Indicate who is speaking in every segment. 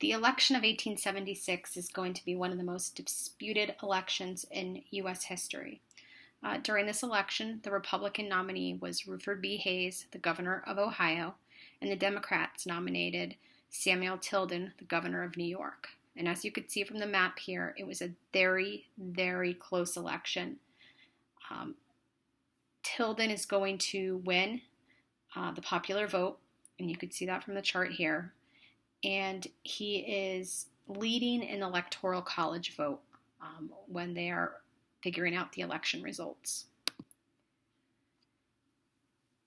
Speaker 1: The election of 1876 is going to be one of the most disputed elections in U.S. history. During this election, the Republican nominee was Rutherford B. Hayes, the governor of Ohio, and the Democrats nominated Samuel Tilden, the governor of New York. And as you could see from the map here, it was a very, very close election. Tilden is going to win the popular vote, and you could see that from the chart here. And he is leading an electoral college vote when they are figuring out the election results.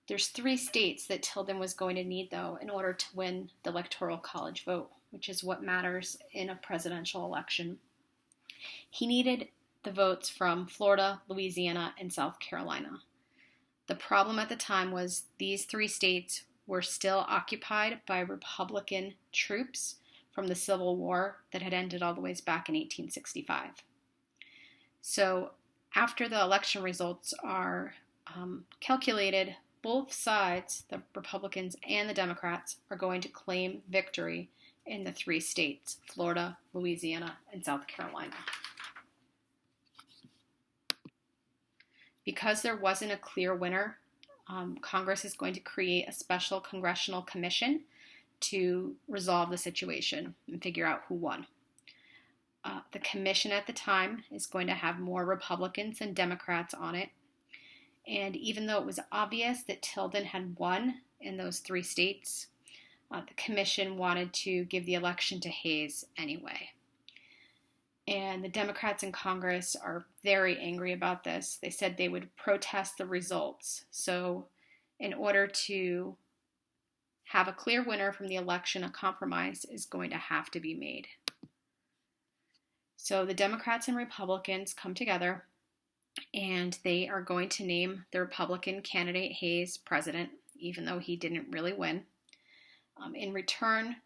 Speaker 1: There's 3 states that Tilden was going to need, though, in order to win the electoral college vote, which is what matters in a presidential election. He needed the votes from Florida, Louisiana, and South Carolina. The problem at the time was these 3 states were still occupied by Republican troops from the Civil War that had ended all the way back in 1865. So after the election results are calculated, both sides, the Republicans and the Democrats, are going to claim victory in the 3 states, Florida, Louisiana, and South Carolina. Because there wasn't a clear winner, Congress is going to create a special congressional commission to resolve the situation and figure out who won. The commission at the time is going to have more Republicans than Democrats on it. And even though it was obvious that Tilden had won in those 3 states, the commission wanted to give the election to Hayes anyway. And the Democrats in Congress are very angry about this. They said they would protest the results. So in order to have a clear winner from the election, a compromise is going to have to be made. So the Democrats and Republicans come together, and they are going to name the Republican candidate Hayes president, even though he didn't really win. In return,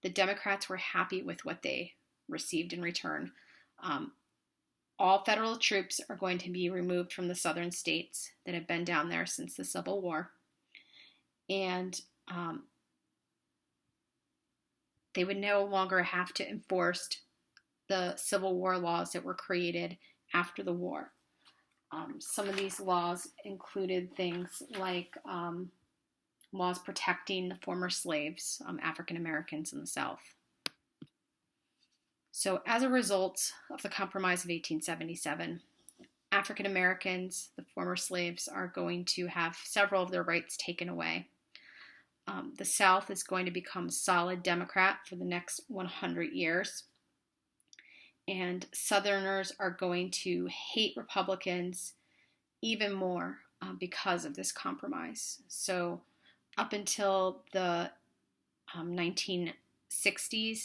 Speaker 1: the Democrats were happy with what they received in return. All federal troops are going to be removed from the southern states that have been down there since the Civil War. And they would no longer have to enforce the Civil War laws that were created after the war. Some of these laws included things like laws protecting the former slaves, African Americans in the South. So as a result of the Compromise of 1877, African Americans, the former slaves, are going to have several of their rights taken away. The South is going to become solid Democrat for the next 100 years. And Southerners are going to hate Republicans even more because of this compromise. So up until the 1960s,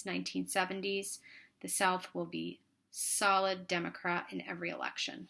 Speaker 1: 1970s, the South will be solid Democrat in every election.